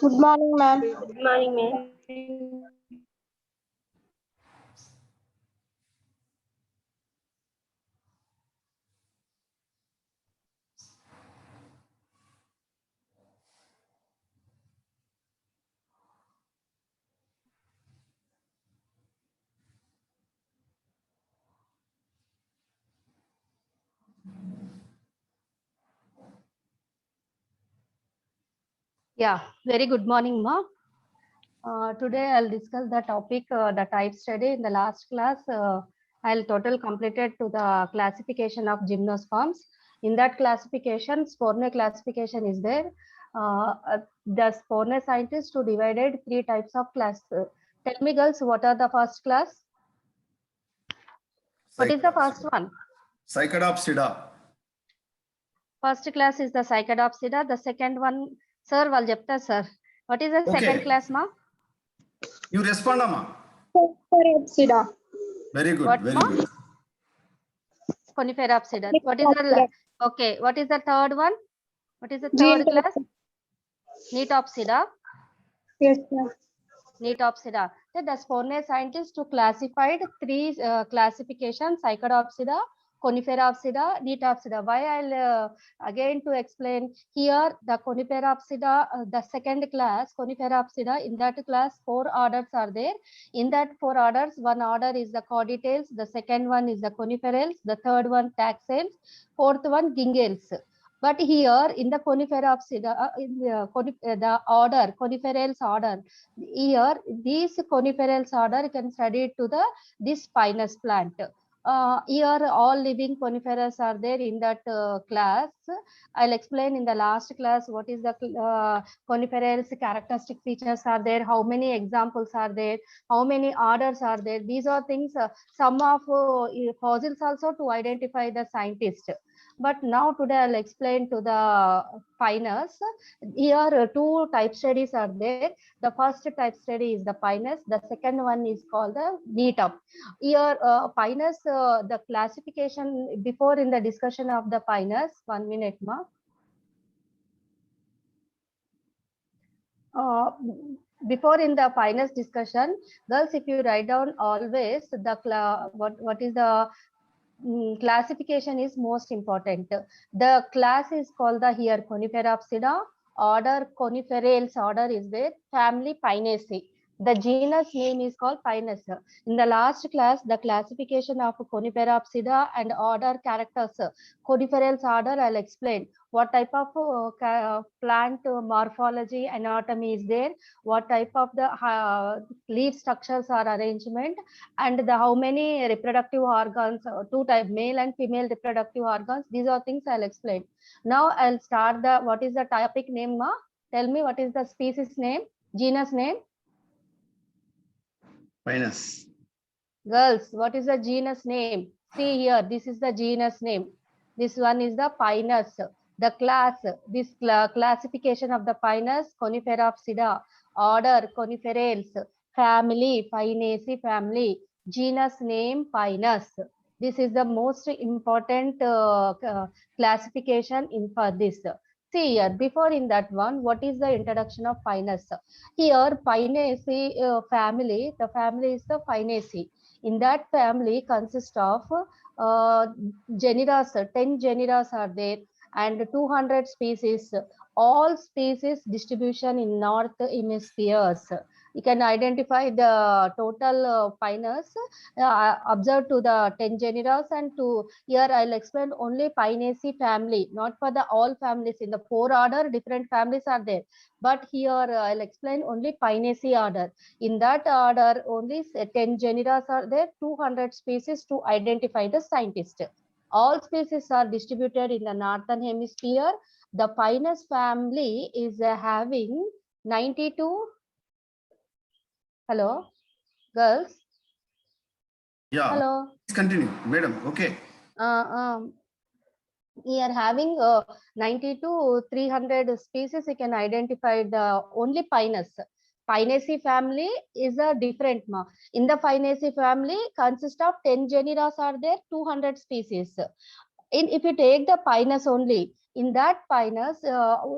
Good morning, ma'am. Good morning, ma'am. Yeah, very good morning, Ma. Today I'll discuss the topic, the type study. In the last class, I'll total completed to the classification of gymnosperms. In that classification, Sporne classification is there. The Sporne scientists to divided 3 types of class. Tell me, girls, what are the first class? What is the first one? Psychadopsida. First class is the Psychadopsida. The second one, sir, Valjepta, sir. What is the second class, Ma? You respond, Amma. Conipherapsida. Very good. What, very Ma? good. Conipherapsida. What is the okay? What is the third one? What is the third class? Neotopsida. Yes, ma'am. Neotopsida. So the Sporne scientists to classified 3 classifications: Psychadopsida, Conipherapsida, Neotopsida. Why I'll again to explain here the Conipherapsida, the second class Conipherapsida. In that class, 4 orders are there. In that 4 orders, one order is the Corditales, the second one is the Coniferales, the third one Taxales, fourth one Gingales. But here in the Conipherapsida, in the order Coniferales order, here these Coniferales order you can study to the this pinus plant. Here all living conifers are there in that class. I'll explain in the last class what is the coniferous characteristic features are there, how many examples are there, how many orders are there. These are things, some of fossils also to identify the scientist. But now today I'll explain to the pinus. Here 2 type studies are there. The first type study is the pinus. The second one is called the neotop. Here pinus, the classification before in the discussion of the pinus. 1 minute, ma. Before in the pinus discussion, girls, if you write down always the what is the classification is most important. The class is called the here Coniferapsida, order Coniferales order is there, family Pinaceae. The genus name is called Pinus. In the last class, the classification of Coniferapsida and order characters, Coniferales order, I'll explain what type of plant morphology, anatomy is there, what type of the leaf structures are arrangement, and the how many reproductive organs, 2 type male and female reproductive organs. These are things I'll explain. Now I'll start the what is the topic name, ma? Tell me what is the species name, genus name? Pinus. Girls, what is the genus name? See here, this is the genus name. This one is the Pinus. The class, this classification of the Pinus, Coniferapsida, order Coniferales, family Pinaceae family, genus name Pinus. This is the most important classification in for this. See here, before in that one, what is the introduction of Pinus? Here, Pinaceae family, the family is the Pinaceae. In that family consists of genera, 10 genera are there and 200 species. All species distribution in north hemispheres. You can identify the total Pinus, observe to the 10 genera, and to here I'll explain only Pinaceae family, not for the all families. In the 4 order, different families are there. But here I'll explain only Pinaceae order. In that order, only 10 genera are there, 200 species to identify the scientist. All species are distributed in the northern hemisphere. The Pinus family is having 92. Hello, girls. Yeah. Hello. Please continue, madam. Okay. We are having 90 to 300 species. You can identify the only Pinus. Pinaceae family is a different ma. In the Pinaceae family consists of 10 genera are there, 200 species. If you take the Pinus only, In that Pinus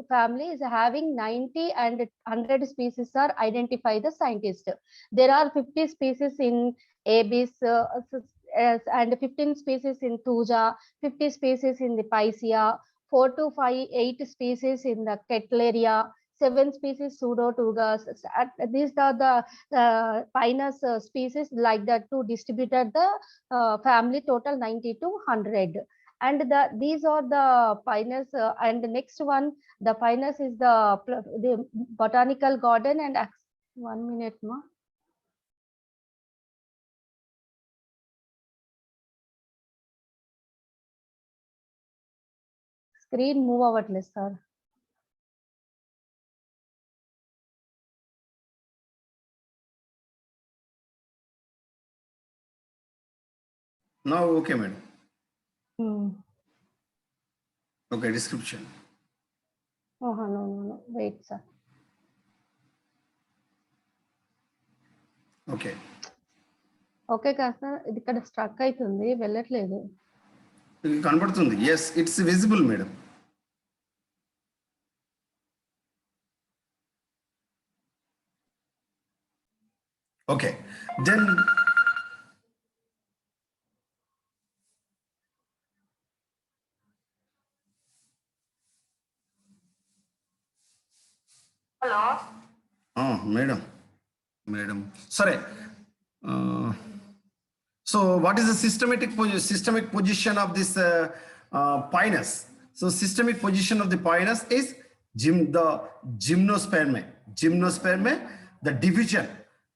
family is having 90 and 100 species are identified the scientist. There are 50 species in Abies and 15 species in Thuja, 50 species in the Picea, 4 to 5, 8 species in the Ketleria, 7 species Pseudotugas. These are the Pinus species like that to distributed the family total 90 to 100. And these are the Pinus, and the next one, the Pinus is the botanical garden. And 1 minute more. Screen move అవ్వట్లేదు sir. Now, okay, madam. Hmm. Okay, description. Oh, no. Wait, sir. Okay. Okay, sir. ఇది ఇక్కడ struck అవుతుంది, వెళ్ళట్లేదు. కనబడుతుంది. Yes, it's visible, madam. Okay, then Hello. Madam. Sorry. So what is the systemic position of this Pinus? So systemic position of the Pinus is the gymnospermae.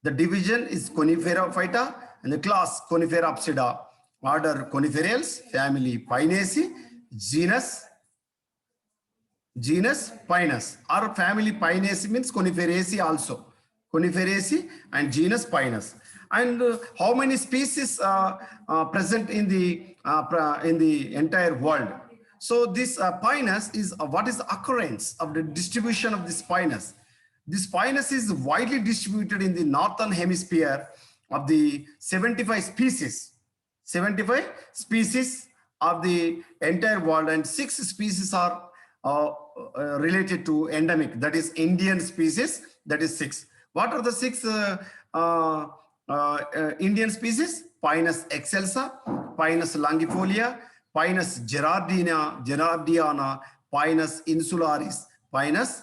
The division is Conifera phyta, and the class Conifera Apsida, order Coniferales, family Pinaceae, genus Pinus, or family Pinaceae means Coniferaceae also. Coniferaceae and genus Pinus. And how many species present in the entire world? So this Pinus is what is the occurrence of the distribution of this Pinus? This Pinus is widely distributed in the northern hemisphere of the 75 species of the entire world, and 6 species are related to endemic, that is Indian species, that is 6. What are the 6 Indian species? Pinus excelsa, Pinus longifolia, Pinus gerardiana, Pinus insularis, Pinus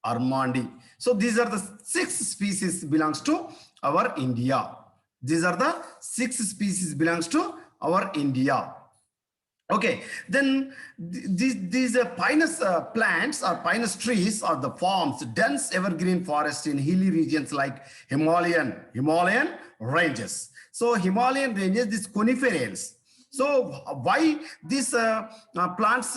armandi. So these are the 6 species belongs to our India. These are the 6 species belongs to our India. Okay, then these Pinus plants or Pinus trees are the forms dense evergreen forest in hilly regions like Himalayan ranges. So Himalayan ranges, these Coniferales. So why these plants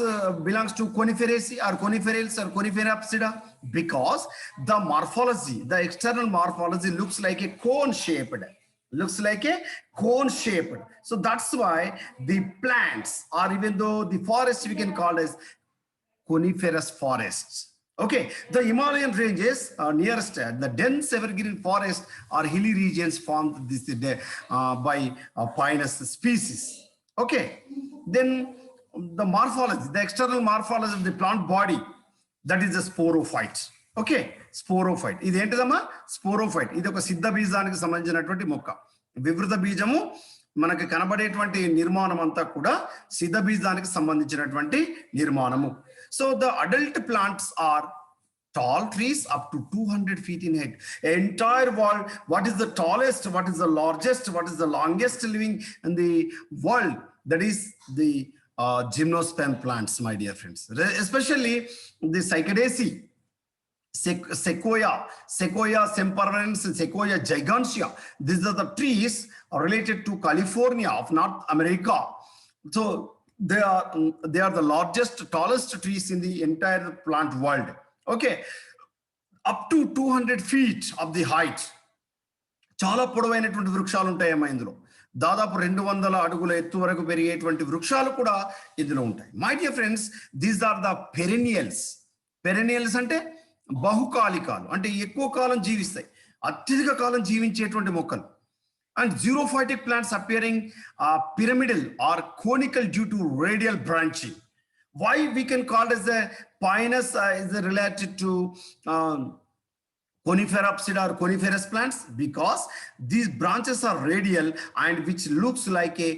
belongs to Coniferaceae or Coniferales or Conifera Apsida? Because the morphology, the external morphology looks like a cone shaped. So that's why the plants, or even though the forest we can call as coniferous forests. Okay, the Himalayan ranges are nearest, the dense evergreen forest or hilly regions formed this by Pinus species. Okay, then the morphology, the external morphology of the plant body, that is the sporophyte. Okay, sporophyte. ఇది ఏంటిదమ్మా? Sporophyte. ఇది ఒక సిద్ధ బీజానికి సంబంధించినటువంటి మొక్క. వివృత బీజము మనకి కనబడేటువంటి నిర్మాణం అంతా కూడా సిద్ధ బీజానికి సంబంధించినటువంటి నిర్మాణము. So the adult plants are tall trees up to 200 feet in height. Entire world, what is the tallest, what is the largest, what is the longest living in the world? That is the gymnosperm plants, my dear friends. Especially the Psychadaceae, Sequoia sempervirens, Sequoia gigantea. These are the trees related to California of North America. So they are the largest, tallest trees in the entire plant world. Okay, up to 200 feet of the height. చాలా పొడవైనటువంటి వృక్షాలు ఉంటాయమ్మా ఇందులో. దాదాపు 200 అడుగుల ఎత్తు వరకు పెరిగేటువంటి వృక్షాలు కూడా ఇందులో ఉంటాయి. My dear friends, these are the perennials. Perennials అంటే బహుకాలికాలు, అంటే ఎక్కువ కాలం జీవిస్తాయి, అత్యధిక కాలం జీవించేటువంటి మొక్కలు. And xerophytic plants appearing pyramidal or conical due to radial branching. Why we can call as a pinus is related to Coniferopsida or coniferous plants? Because these branches are radial and which looks like a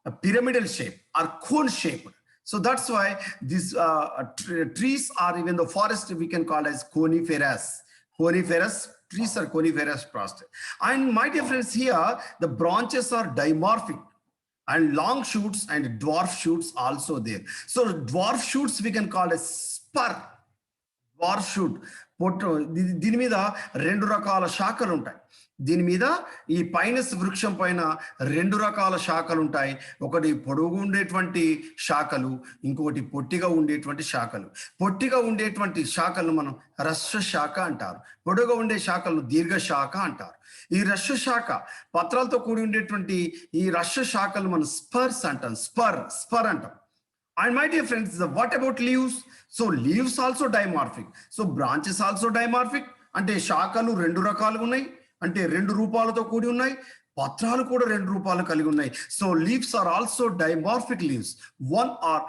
a pyramidal shape or cone shaped. So that's why these trees are, even the forest we can call as coniferous. Coniferous trees are coniferous forest. And my dear friends, here the branches are dimorphic and long shoots and dwarf shoots also there. So dwarf shoots we can call as spur. dwarf shoot. దీని మీద రెండు రకాల శాఖలు ఉంటాయి. దీని మీద ఈ pinus వృక్షం పైన రెండు రకాల శాఖలు ఉంటాయి. ఒకటి పొడుగు ఉండేటువంటి శాఖలు, ఇంకొకటి పొట్టిగా ఉండేటువంటి శాఖలు. పొట్టిగా ఉండేటువంటి శాఖలను మనం రస్వ శాఖ అంటారు. పొడుగా ఉండే శాఖలను దీర్ఘ శాఖ అంటారు. ఈ రస్వ శాఖ పత్రాలతో కూడి ఉండేటువంటి ఈ రస్వ శాఖలు మనం స్పర్స్ అంటాం. స్పర్ అంటాం. And my dear friends, what about leaves? So leaves also dimorphic. So branches also dimorphic. అంటే శాఖలు రెండు రకాలుగా ఉన్నాయి, అంటే రెండు రూపాలతో కూడి ఉన్నాయి. పత్రాలు కూడా రెండు రూపాలు కలిగి ఉన్నాయి. So leaves are also dimorphic leaves. One are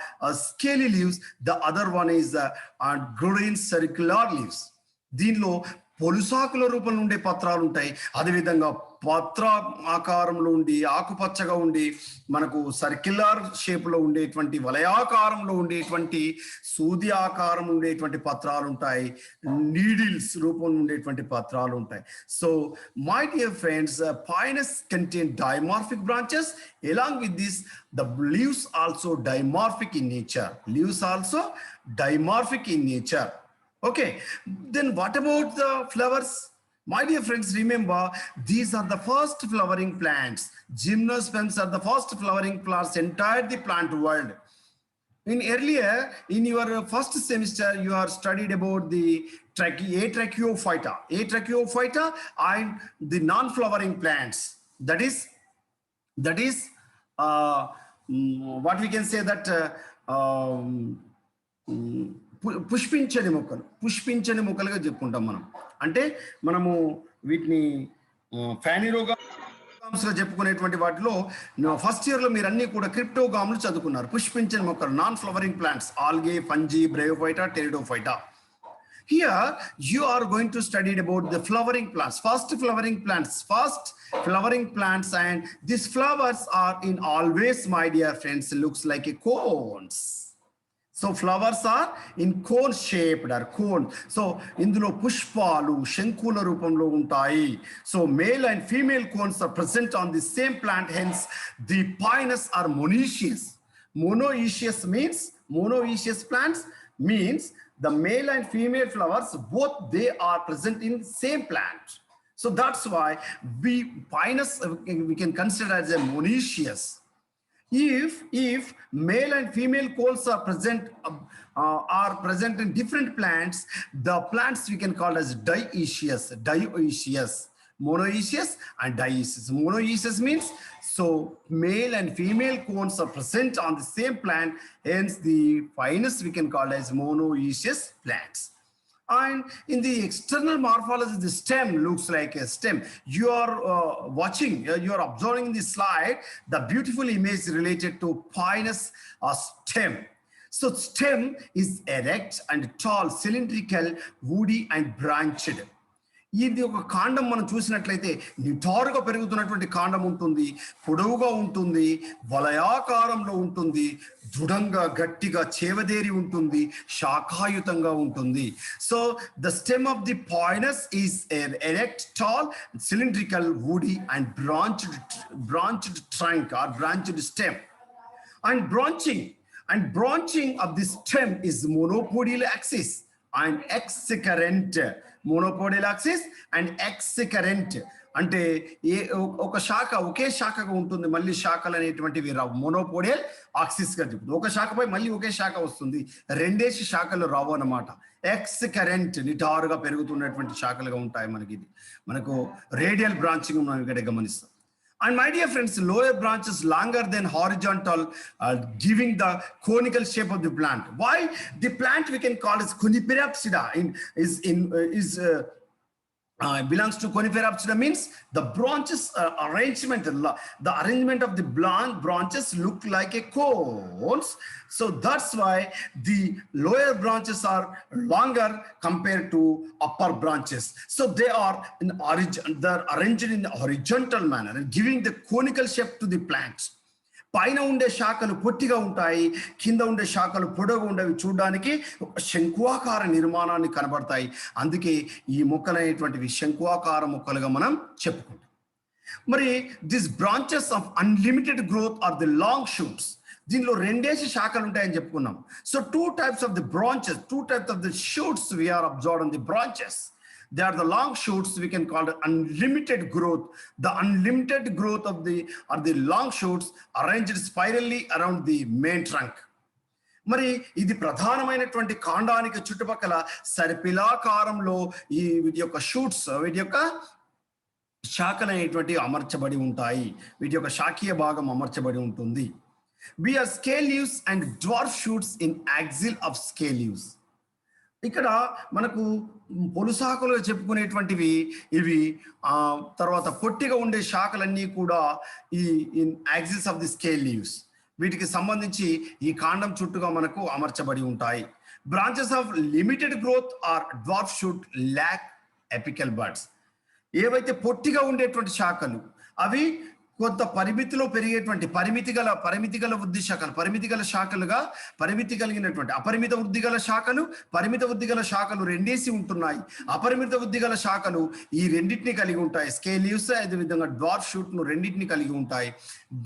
scaly leaves, the other one is green circular leaves. దీనిలో పొలుసాకుల రూపంలో ఉండే పత్రాలు ఉంటాయి. అదేవిధంగా పత్ర ఆకారంలో ఉండి ఆకుపచ్చగా ఉండి మనకు సర్క్యులర్ షేప్ లో ఉండేటువంటి వలయాకారంలో ఉండేటువంటి సూది ఆకారం ఉండేటువంటి పత్రాలు ఉంటాయి. నీడిల్స్ రూపంలో ఉండేటువంటి పత్రాలు ఉంటాయి. So my dear friends, pinus contain dimorphic branches. Along with this, the leaves also dimorphic in nature. Leaves also dimorphic in nature. Okay, then what about the flowers? My dear friends, remember, these are the first flowering plants. Gymnosperms are the first flowering plants entire the plant world. In your first semester, you are studied about the Atrachophyta and the non-flowering plants. That is what we can say that పుష్పించని మొక్కలుగా చెప్పుకుంటాం మనం. అంటే మనము వీటిని ఫానిరోగామ్స్ గా చెప్పుకునేటువంటి వాటిలో first year లో మీరు అన్ని కూడా క్రిప్టోగామ్లు చదువుకున్నారు. పుష్పించని మొక్కలు, non flowering plants, algae, fungi, Bryophyta, Pteridophyta. Here you are going to study about the flowering plants, first flowering plants, and these flowers are in always, my dear friends, looks like a cones. So flowers are in cone shaped or cone. So indulo pushpalu shankula rupamlo untayi. So male and female cones are present on the same plant, hence the pinus are monoecious. Monoecious plants means the male and female flowers, both they are present in same plant. So that's why pinus we can consider as a monoecious. If male and female cones are present in different plants, the plants we can call as dioecious, monoecious and dioecious. Monoecious means so male and female cones are present on the same plant, hence the pinus we can call as monoecious plants. And in the external morphology, the stem looks like a stem. You are you are observing the slide, the beautiful image related to pinus stem. So stem is erect and tall, cylindrical, woody and branched. ఇది ఒక కాండం మనం చూసినట్లయితే నిటారుగా పెరుగుతున్నటువంటి కాండం ఉంటుంది, పొడవుగా ఉంటుంది, వలయాకారంలో ఉంటుంది, దృఢంగా గట్టిగా చేవదేరి ఉంటుంది, శాఖాయుతంగా ఉంటుంది. So the stem of the Pinus is erect, tall, cylindrical, woody and branched trunk or branched stem. And branching of the stem is monopodial axis and excurrent. Monopodial axis and excurrent. అంటే ఒక శాఖ ఒకే శాఖగా ఉంటుంది, మళ్ళీ శాఖలు అనేటువంటివి రావు. మోనోపోడియల్ axis గా చెప్తుంది. ఒక శాఖపై మళ్ళీ ఒకే శాఖ వస్తుంది, రెండేసి శాఖలు రావు అన్నమాట. ఎక్స్కరెంట్, నిటారుగా పెరుగుతున్నటువంటి శాఖలుగా ఉంటాయి. మనకు రేడియల్ బ్రాంచింగ్ మనం ఇక్కడ గమనిస్తాం. And my dear friends, lower branches longer than horizontal, giving the conical shape of the plant. Why? The plant we can call as Coniferopsida is belongs to conifera obscura means the branches arrangement, the arrangement of the branches look like a cones. So that's why the lower branches are longer compared to upper branches. So they are they're arranged in a horizontal manner and giving the conical shape to the plants. పైన ఉండే శాఖలు పొట్టిగా ఉంటాయి, కింద ఉండే శాఖలు పొడవుగా ఉండేవి, చూడడానికి శంకువాకార నిర్మాణాన్ని కనబడతాయి. అందుకే ఈ మొక్కలైనటువంటివి శంకువాకార మొక్కలుగా మనం చెప్పుకుంటాం. మరి this branches of unlimited growth are the long shoots. దీనిలో రెండేసి శాఖలు ఉంటాయని చెప్పుకున్నాం. So two types of the branches, two types of the shoots we are observed on the branches. They are the long shoots, we can call it unlimited growth. The unlimited growth of the long shoots arranged spirally around the main trunk. మరి ఇది ప్రధానమైనటువంటి కాండానికి చుట్టుపక్కల సర్పిలాకారంలో ఈ వీటి యొక్క shoots, వీటి యొక్క శాఖలు అనేటువంటి అమర్చబడి ఉంటాయి. వీటి యొక్క శాఖీయ భాగం అమర్చబడి ఉంటుంది. We are scale leaves and dwarf shoots in axil of scale leaves. ఇక్కడ మనకు పొలుసాకులుగా చెప్పుకునేటువంటివి ఇవి. తర్వాత పొట్టిగా ఉండే శాఖలన్నీ కూడా ఈ axis of the scale leaves, వీటికి సంబంధించి ఈ కాండం చుట్టూగా మనకు అమర్చబడి ఉంటాయి. Branches of limited growth or dwarf shoot lack apical buds. ఏవైతే పొట్టిగా ఉండేటువంటి శాఖలు అవి కొంత పరిమితిలో పెరిగేటువంటి పరిమితి గల వృద్ధి శాఖలు, పరిమితి గల శాఖలుగా, పరిమితి కలిగినటువంటి అపరిమిత వృద్ధి గల శాఖలు, పరిమిత వృద్ధి గల శాఖలు రెండేసి ఉంటున్నాయి. అపరిమిత వృద్ధి గల శాఖలు ఈ రెండింటిని కలిగి ఉంటాయి. స్కేల్ లీవ్స్ అదేవిధంగా డ్వార్ఫ్ షూట్ ను రెండింటిని కలిగి ఉంటాయి.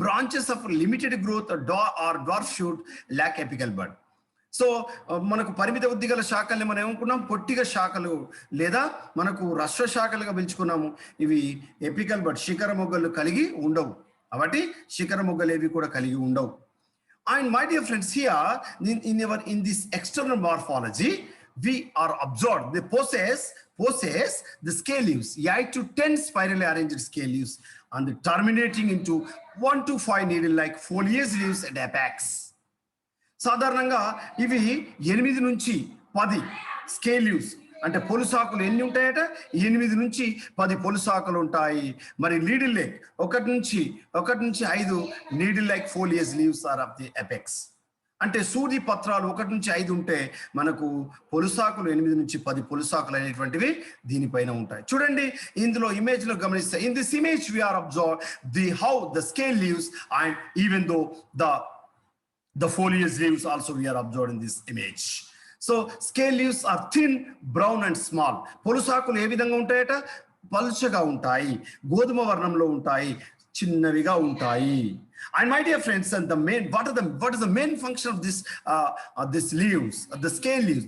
Branches of limited growth or dwarf shoot lack apical bud. So మనకు పరిమిత వృద్ధి గల శాఖల్ని మనం ఏమనుకున్నాం, పొట్టిగా శాఖలు లేదా మనకు రస్వ శాఖలుగా పిలుచుకున్నాము. ఇవి ఎపికల్ బడ్ శిఖర మొగ్గలు కలిగి ఉండవు, కాబట్టి శిఖర మొగ్గలు ఏవి కూడా కలిగి ఉండవు. And my dear friends, here in this external morphology we are observed the possess the scale leaves, 8 to 10 spirally arranged scale leaves and terminating into 1 to 5 needle like foliage leaves at apex. సాధారణంగా ఇవి 8 నుంచి 10 scale leaves అంటే పొలుసాకులు ఎన్ని ఉంటాయట, 8 నుంచి 10 పొలుసాకులు ఉంటాయి. మరి needle like 1 నుంచి 5 needle like foliage leaves are of the apex. అంటే సూది పత్రాలు 1 నుంచి 5 ఉంటే మనకు పొలుసాకులు 8 నుంచి 10 పొలుసాకులు అనేటువంటివి దీనిపైన ఉంటాయి. చూడండి ఇందులో ఇమేజ్ లో గమనిస్తే, in this image we are observe the how the scale leaves and even though the foliage leaves also we are observed in this image. So scale leaves are thin, brown and small. పొలుసాకులు ఏ విధంగా ఉంటాయట, పలుచగా ఉంటాయి, గోధుమ వర్ణంలో ఉంటాయి, చిన్నవిగా ఉంటాయి. And my dear friends, and what is the main function of this leaves, the scale leaves?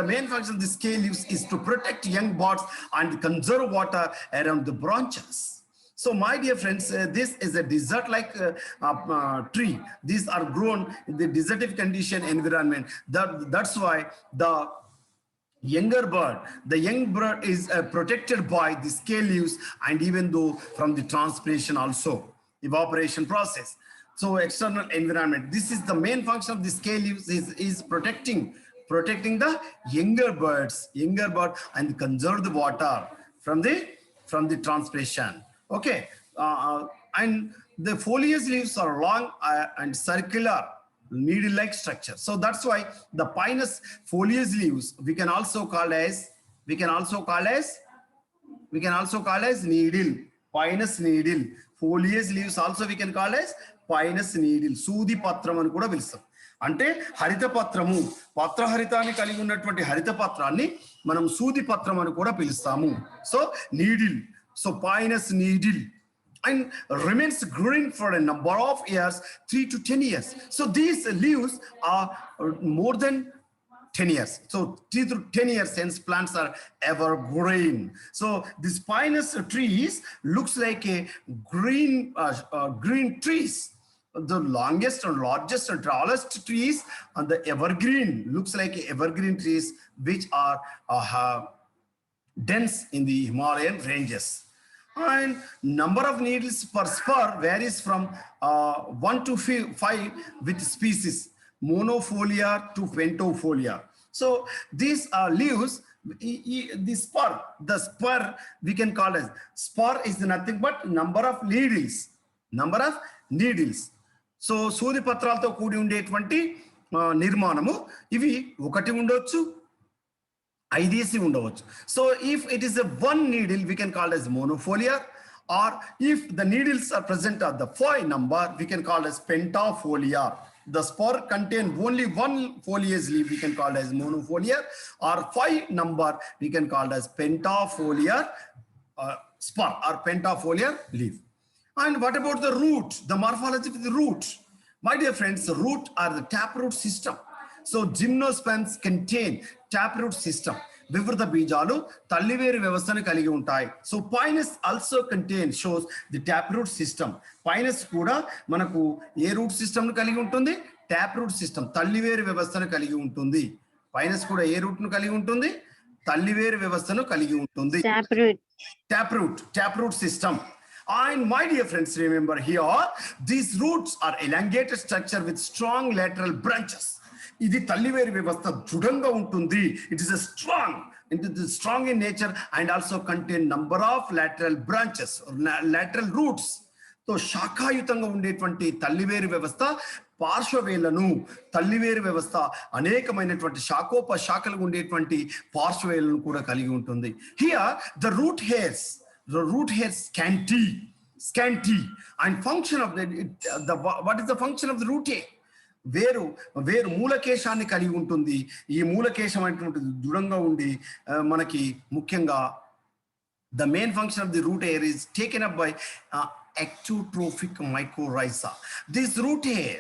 The main function of the scale leaves is to protect young buds and conserve water around the branches. So my dear friends, this is a desert-like tree. These are grown in the desertic condition environment. That's why the young bird is protected by the scale leaves, and even though from the transpiration also, evaporation process. So external environment. This is the main function of the scale leaves is protecting the younger bird and conserve the water from the transpiration. Okay, and the foliage leaves are long and circular needle-like structure. So that's why the pinus foliage leaves we can also call as needle, pinus needle. Foliage leaves also we can call as pinus needle. సూది పత్రం అని కూడా పిలుస్తాం. అంటే హరిత పత్రము, పత్రహరితాన్ని కలిగి ఉన్నటువంటి హరిత పత్రాన్ని మనం సూది పత్రం అని కూడా పిలుస్తాము. So needle, so pinus needle, and remains green for a number of years, 3 to 10 years. So these leaves are more than 10 years. So 3 to 10 years since plants are evergreen. So this pinus trees looks like a green trees. The longest and largest and tallest trees and the evergreen looks like evergreen trees which are dense in the Himalayan ranges. And number of needles per spur varies from 1 to 5 with species, monofoliar to pentofoliar. So these leaves, the spur we can call as spur is nothing but number of needles. So సూది పత్రాలతో కూడి ఉండేటువంటి నిర్మాణము ఇవి ఒకటి ఉండొచ్చు, ఐదేసి ఉండవచ్చు. So if it is one needle we can call as monofoliar, or if the needles are present at the 5 number we can call as pentafoliar. The spur contain only one foliage leaf we can call as monofoliar, or 5 number we can call as pentafoliar spur or pentafoliar leaf. And what about the root, the morphology of the root? My dear friends, the root are the taproot system. So gymnosperms contain taproot system. వివృత బీజాలు తల్లివేరు వ్యవస్థను కలిగి ఉంటాయి. So pinus also shows the taproot system. Pinus కూడా మనకు ఏ root system ను కలిగి ఉంటుంది? taproot system, తల్లివేరు వ్యవస్థను కలిగి ఉంటుంది. పైనస్ కూడా ఏ రూట్ ను కలిగి ఉంటుంది? తల్లివేరు వ్యవస్థను కలిగి ఉంటుంది. taproot system. And my dear friends, remember here, these roots are elongated structure with strong lateral branches. ఇది తల్లివేరు వ్యవస్థ దృఢంగా ఉంటుంది. It is strong in nature and also contain number of lateral branches or lateral roots. So శాఖాయుతంగా ఉండేటువంటి తల్లివేరు వ్యవస్థ పార్శ్వవేళ్లను, తల్లివేరు వ్యవస్థ అనేకమైనటువంటి శాఖోపశాఖలు ఉండేటువంటి పార్శ్వవేళ్లను కూడా కలిగి ఉంటుంది. Here the root hairs scanty and function of what is the function of the root hair? వేరు మూలకేశాన్ని కలిగి ఉంటుంది. ఈ మూలకేశం అనేటువంటిది దృఢంగా ఉండి మనకి ముఖ్యంగా the main function of the root hair is taken up by ectotrophic mycorrhiza. This root hair,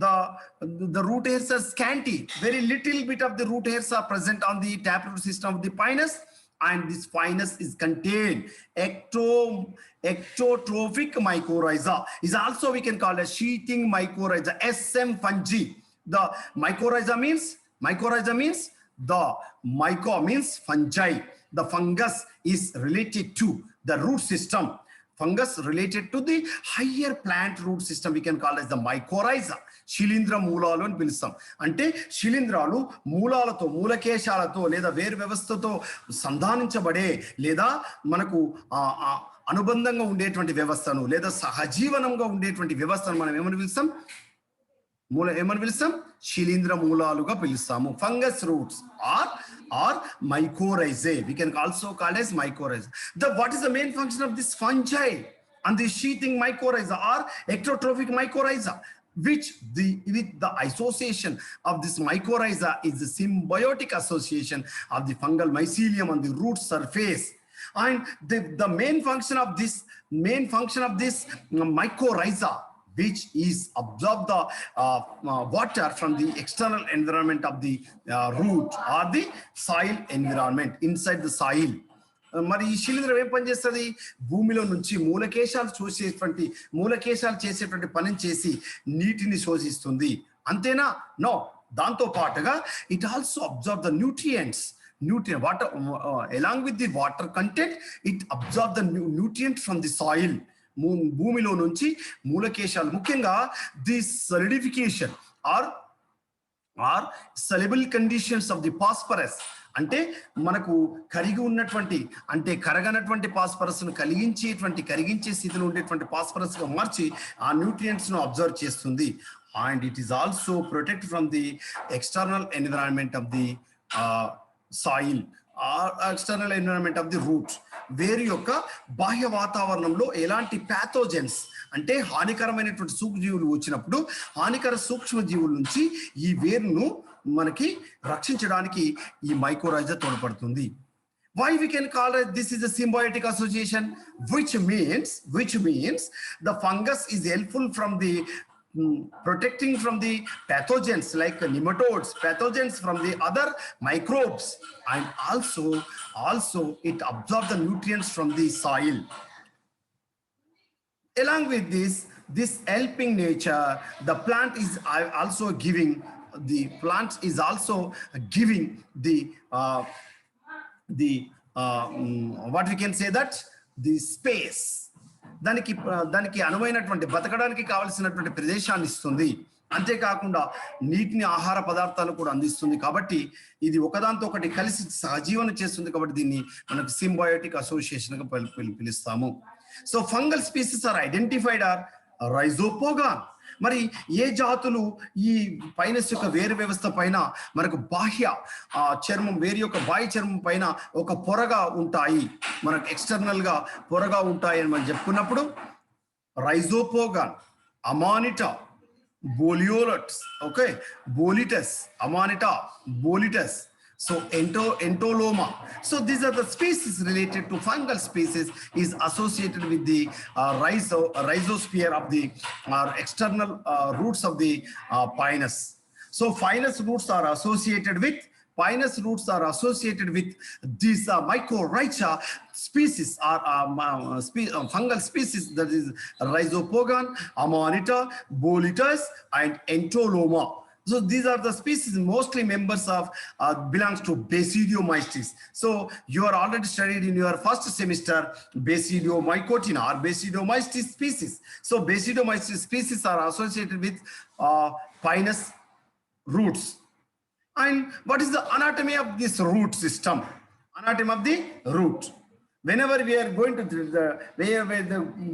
the root hairs are scanty. Very little bit of the root hairs are present on the taproot system of the pinus, and this pinus is contained ectotrophic mycorrhiza. Is also we can call a sheathing mycorrhiza, SM fungi. The mycorrhiza means the myco means fungi. The fungus is related to the root system. Fungus related to the higher plant root system we can call as the mycorrhiza. శిలీంద్ర మూలాలు అని పిలుస్తాం. అంటే శిలీంధ్రాలు మూలాలతో, మూలకేశాలతో లేదా వేరు వ్యవస్థతో సంధానించబడే లేదా మనకు అనుబంధంగా ఉండేటువంటి వ్యవస్థను లేదా సహజీవనంగా ఉండేటువంటి వ్యవస్థను మనం ఏమని పిలుస్తాం? శిలీంద్ర మూలాలుగా పిలుస్తాము. Fungus roots or mycorrhizae. We can also call as mycorrhizae. What is the main function of this fungi and the sheathing mycorrhiza or ectotrophic mycorrhiza? With the association of this mycorrhiza is the symbiotic association of the fungal mycelium on the root surface. And the main function of this mycorrhiza, which is absorb the water from the external environment of the root or the soil environment inside the soil. మరి ఈ శిలీంధ్రం ఏం పని చేస్తుంది? భూమిలో నుంచి మూలకేశాలు చేసేటువంటి పనిని చేసి నీటిని శోషిస్తుంది. అంతేనా? నో. దాంతో పాటుగా it also observe the nutrient water along with the water content. It absorb the nutrient from the soil. భూమిలో నుంచి మూలకేశాలు ముఖ్యంగా the solidification or soluble conditions of the phosphorus, అంటే మనకు కరిగి ఉన్నటువంటి అంటే కరగనటువంటి ఫాస్ఫరస్ ను కరిగించే స్థితిలో ఉండేటువంటి ఫాస్ఫరస్ గా మార్చి ఆ న్యూట్రియంట్స్ ను అబ్జర్వ్ చేస్తుంది. And it is also protect from the external environment of the soil external environment of the roots. వేరు యొక్క బాహ్య వాతావరణంలో ఎలాంటి ప్యాథోజెన్స్ అంటే హానికరమైనటువంటి సూక్ష్మజీవులు వచ్చినప్పుడు హానికర సూక్ష్మజీవుల నుంచి ఈ వేరును మనకి రక్షించడానికి ఈ మైకోరైజా తోడ్పడుతుంది. Why we can call it this is a symbiotic association, which means the fungus is helpful from the protecting from the pathogens like nematodes, pathogens from the other microbes, and also it absorbs the nutrients from the soil. Along with this helping nature, the plant is also giving what we can say that the space, దానికి అనువైనటువంటి బతకడానికి కావలసినటువంటి ప్రదేశాన్ని ఇస్తుంది. అంతేకాకుండా నీటిని ఆహార పదార్థాలు కూడా అందిస్తుంది కాబట్టి ఇది ఒకదాంతో ఒకటి కలిసి సహజీవనం చేస్తుంది కాబట్టి దీన్ని మనకు సింబయోటిక్ అసోసియేషన్ గా పిలుస్తాము. So fungal species are identified are Rhizopogon. మరి ఏ జాతులు ఈ పైనస్ యొక్క వేరు వ్యవస్థ పైన మనకు బాహ్య చర్మం వేరు యొక్క బాహ్య చర్మం పైన ఒక పొరగా ఉంటాయి, మనకు ఎక్స్టర్నల్ గా పొరగా ఉంటాయి అని మనం చెప్పుకున్నప్పుడు రైజోపోగాన్, అమానిటా, Bolioletes, okay, Bolitus, Amanita, Bolitus, so Entoloma. So these are the species related to fungal species is associated with the rhizosphere of the external roots of the pinus. So pinus roots are associated with these mycorrhiza species or fungal species, that is Rhizopogon, Amanita, Bolitus and Entoloma. So these are the species mostly members of belongs to Basidiomystis. So you are already studied in your first semester Basidiomycotina or Basidiomystis species. So Basidiomystis species are associated with pinus roots. And what is the anatomy of this root system? Anatomy of the root. Whenever we are going to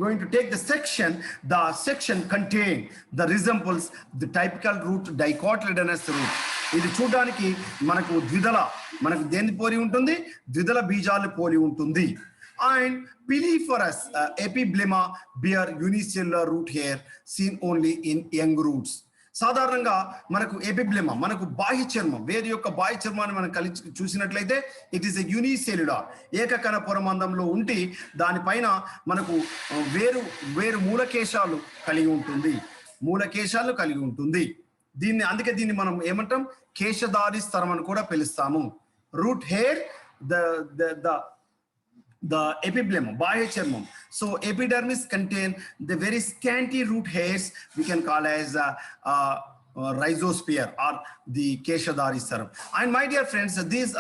going to take the section contain the resembles the typical root dicotyledonous root. ఇది చూడడానికి మనకు దేని పోలి ఉంటుంది, ద్విదళ బీజాలు పోలి ఉంటుంది. And piliferous epiblema bear unicellular root hair seen only in young roots. సాధారణంగా మనకు ఎపిబ్లెమా, మనకు బాహ్య చర్మం, వేరు యొక్క బాహ్య చర్మాన్ని మనం చూసినట్లయితే ఇట్ ఈస్ ఎ యూనిసెల్యులార్, ఏకకణ పొరమందంలో ఉండి దానిపైన మనకు వేరు మూలకేశాలు కలిగి ఉంటుంది. అందుకే దీన్ని మనం ఏమంటాం, కేశధారి స్తరం అని కూడా పిలుస్తాము. రూట్ హెయిర్, the epiblema, బాహ్య చర్మం. So epidermis contain the very scanty root hairs we can call as rhizosphere or the keshadhari saram. And my dear friends, these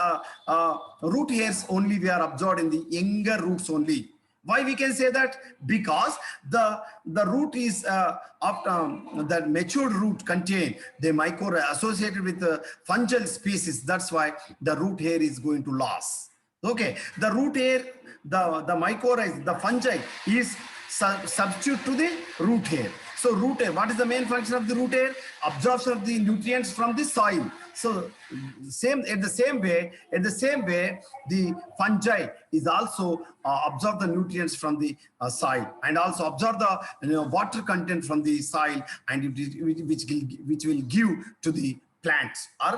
root hairs only we are observed in the younger roots only. Why we can say that? Because the root is that matured root contain the mycorrhiza associated with the fungal species. That's why the root hair is going to last. Okay, the root hair, the mycorrhiza, the fungi is substitute to the root hair. So root hair, what is the main function of the root hair? Absorption of the nutrients from the soil. So at the same way, the fungi is also absorb the nutrients from the soil and also absorb the water content from the soil, and which will give to the plants or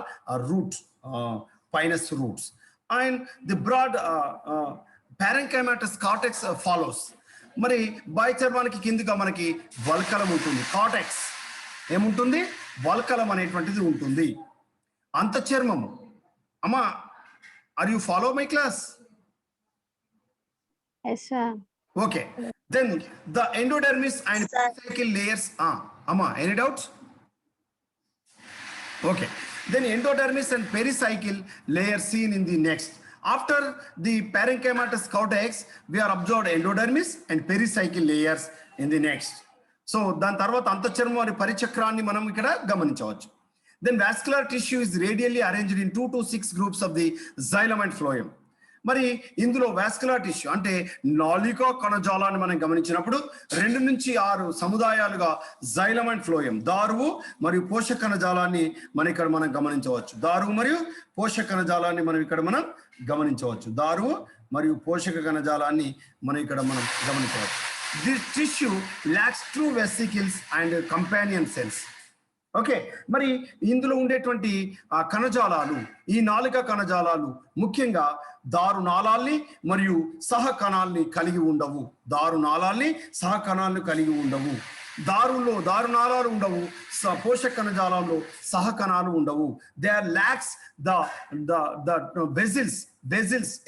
root pinus roots. And the broad parenchymatous cortex follows. మరి బాహ్య చర్మానికి కిందిగా మనకి వల్కలం ఉంటుంది. Cortex ఏముంటుంది, వల్కలం అనేటువంటిది ఉంటుంది. అంతఃచర్మము, అమ్మా are you follow my class? Yes, sir. Okay, then the endodermis and pericycle layers. Amma, any doubts? Okay, then endodermis and pericycle layer seen in the next. After the parenchymatous cortex, we are observed endodermis and pericycle layers in the next. So దాని తర్వాత అంతఃచర్మం మరియు పరిచక్రాన్ని మనం ఇక్కడ గమనించవచ్చు. Then vascular tissue is radially arranged in 2 to 6 groups of the xylem and phloem. మరి ఇందులో vascular tissue అంటే నాళికా కణజాలాన్ని మనం గమనించినప్పుడు 2 నుంచి 6 సముదాయాలుగా జైలం అండ్ ఫ్లోయం, దారువు మరియు పోషక కణజాలాన్ని మనం ఇక్కడ గమనించవచ్చు. దారువు మరియు పోషక కణజాలాన్ని మనం ఇక్కడ గమనించవచ్చు. దారువు మరియు పోషక కణజాలాన్ని మనం ఇక్కడ గమనించవచ్చు. This tissue lacks true vesicles and companion cells. Okay, మరి ఇందులో ఉండేటువంటి కణజాలాలు, ఈ నాలుక కణజాలాలు ముఖ్యంగా దారునాళాల్ని మరియు సహకణాల్ని కలిగి ఉండవు. కలిగి ఉండవు. దారునాళాలు ఉండవు, పోషక కణజాలాల్లో సహకణాలు ఉండవు. They lacks the vessels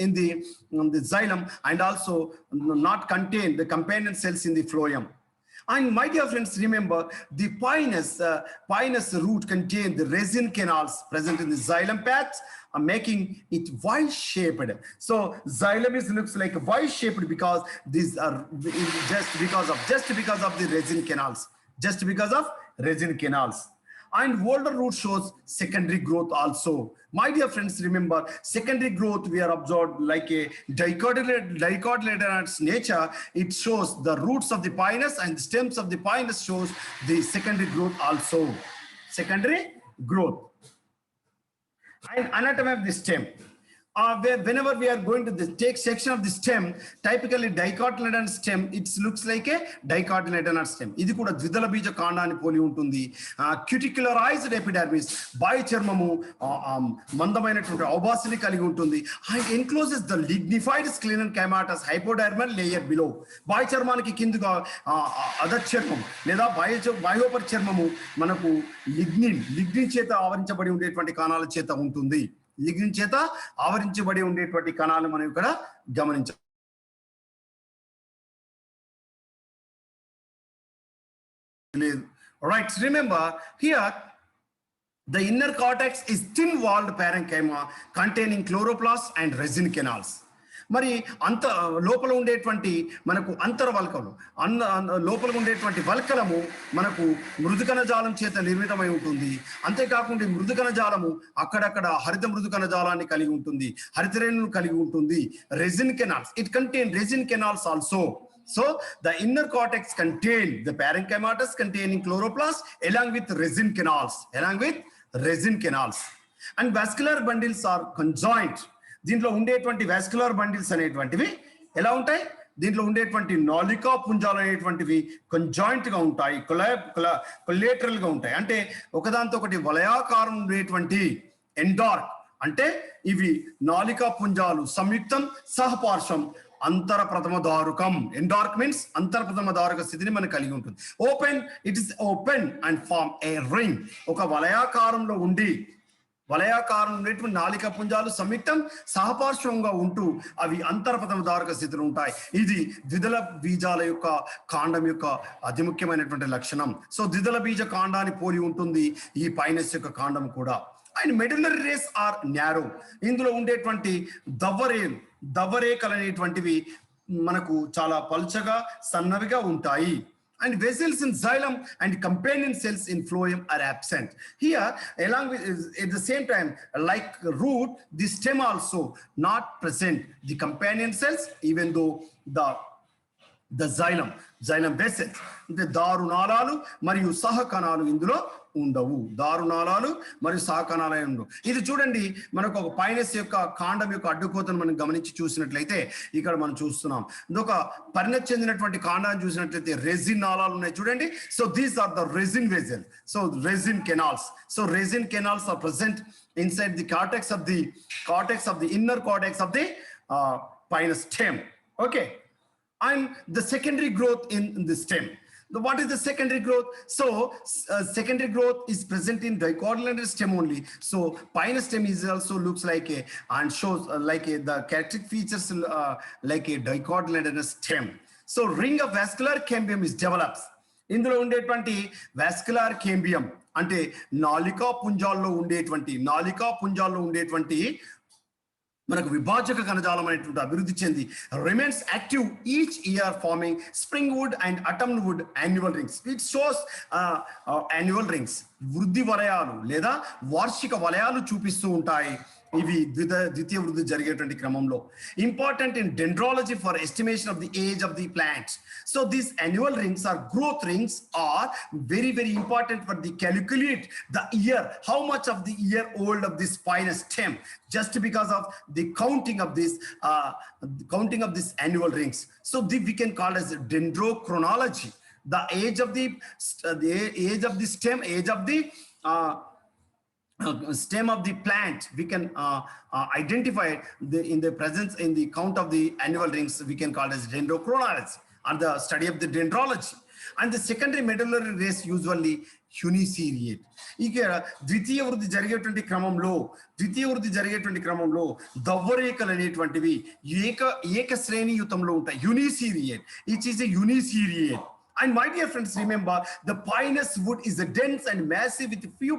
in the xylem and also not contain the companion cells in the phloem. And my dear friends, remember the pinus root contain the resin canals present in the xylem path, making it Y-shaped. So xylem looks like Y-shaped because these are just because of the resin canals. And older root shows secondary growth also. My dear friends, remember secondary growth we are observed like a dicotyledonous nature. It shows the roots of the pinus and the stems of the pinus shows the secondary growth also. Secondary growth. And anatomy of the stem. Whenever we are going to take section of the stem, typically dicotyledonous stem, it looks like a dicotyledonous stem. ఇది కూడా ద్విదళ బీజ కాండాన్ని పోలి ఉంటుంది. క్యూటిక్యులరైజ్డ్ epidermis బాహ్య చర్మము మందమైనటువంటి ఔబాసిని కలిగి ఉంటుంది. And encloses the lignified sclerenchymatous hypodermal layer below. బాహ్య చర్మానికి కిందుగా అధచర్మం లేదా బాహ్యోపరి చర్మము మనకు లిగ్నిన్ చేత ఆవరించబడి ఉండేటువంటి కణాల చేత ఉంటుంది. లిగ్నిన్ చేత ఆవరించబడి ఉండేటువంటి కణాలు మనం ఇక్కడ గమనించాలి. Right, remember here the inner cortex is thin walled parenchyma containing chloroplasts and resin canals. మరి లోపల ఉండేటువంటి మనకు అంతర్వల్కలు లోపల ఉండేటువంటి వల్కలము మనకు మృదుకణజాలం చేత నిర్మితమై ఉంటుంది. అంతేకాకుండా మృదుకణజాలము అక్కడక్కడ హరిత మృదుకణజాలాన్ని కలిగి ఉంటుంది, హరితరేణులు కలిగి ఉంటుంది. Resin canals, it contain resin canals also. So the inner cortex contain the parenchymatous containing chloroplasts along with resin canals. And vascular bundles are conjoined. దీంట్లో ఉండేటువంటి వాస్కులర్ బండిల్స్ అనేటువంటివి ఎలా ఉంటాయి? దీంట్లో ఉండేటువంటి నాలికా పుంజాలు అనేటువంటివి కంజాయింట్ గా ఉంటాయి, కొలేటరల్ గా ఉంటాయి. అంటే ఒకదాంతో ఒకటి వలయాకారం ఉండేటువంటి ఎండార్క్, అంటే ఇవి నాలికా పుంజాలు సంయుక్తం సహపార్శ్వం అంతర ప్రథమ దారుకం. ఎండార్క్ మీన్స్ అంతర ప్రథమ దారుక స్థితిని మనకు కలిగి ఉంటుంది. Open, it is open and form a ring. ఒక వలయాకారంలో ఉండి వలయాకారం ఉండేటువంటి నాలిక పుంజాలు సంయుక్తం సహపార్శ్వంగా ఉంటూ అవి అంతర్పథమ దారుక స్థితిలో ఉంటాయి. ఇది ద్విదళ బీజాల యొక్క కాండం యొక్క అతి ముఖ్యమైనటువంటి లక్షణం. సో ద్విదళ బీజ కాండాన్ని పోలి ఉంటుంది ఈ పైనస్ యొక్క కాండం కూడా. And medullary rays are narrow. ఇందులో ఉండేటువంటి దవ్వరేఖలు అనేటువంటివి మనకు చాలా పల్చగా సన్నవిగా ఉంటాయి. And vessels in xylem and companion cells in phloem are absent. Here, along with at the same time, like root, the stem also not present. The companion cells, even though the xylem vessels, the దారునాళాలు మరియు సహకణాలు ఇందులో ఉండవు. దారునాళాలు మరియు సహకణాలు ఉండవు. ఇది చూడండి, మనకు ఒక pinus యొక్క కాండం యొక్క అడ్డుకోతను మనం గమనించి చూసినట్లయితే ఇక్కడ మనం చూస్తున్నాం. ఇదొక పరిణతి చెందినటువంటి కాండాన్ని చూసినట్లయితే రెజిన్ నాళాలు ఉన్నాయి చూడండి. So these are the resin vessel. So resin canals. So resin canals are present inside the cortex of the inner cortex of the pinus stem. Okay. And the secondary growth in the stem. What is the secondary growth? So secondary growth is present in dicotyledonous stem only. So pinus stem is also looks like a and shows the characteristic features like a dicotyledonous stem. So ring of vascular cambium is develops. ఇందులో ఉండేటువంటి vascular cambium అంటే నాలికా పుంజాల్లో ఉండేటువంటి మనకు విభాజక కణజాలం అనేటువంటి అభివృద్ధి చెంది remains active each year forming spring wood and autumn wood annual rings. It shows annual rings, వృద్ధి వలయాలు లేదా వార్షిక వలయాలు చూపిస్తూ ఉంటాయి ఇవి ద్వితీయ వృద్ధి జరిగేటువంటి క్రమంలో. Important in dendrology for estimation of the age of the plants. So these annual rings or growth rings are very important for the calculate the year, how much of the year old of this pinus stem, just because of the counting of this annual rings. So we can call as dendrochronology. The age of the stem, age of the stem of the plant, we can identify in the presence in the count of the annual rings. We can call as dendrochronology and the study of the dendrology. And the secondary medullary race usually uniseriate. ఇక ద్వితీయ వృద్ధి జరిగేటువంటి క్రమంలో దవ్వరేఖలు అనేటువంటివి ఏక శ్రేణియుతంలో ఉంటాయి. Uniseriate, it is a uniseriate. And my dear friends, remember the pinus wood is a dense and massive with few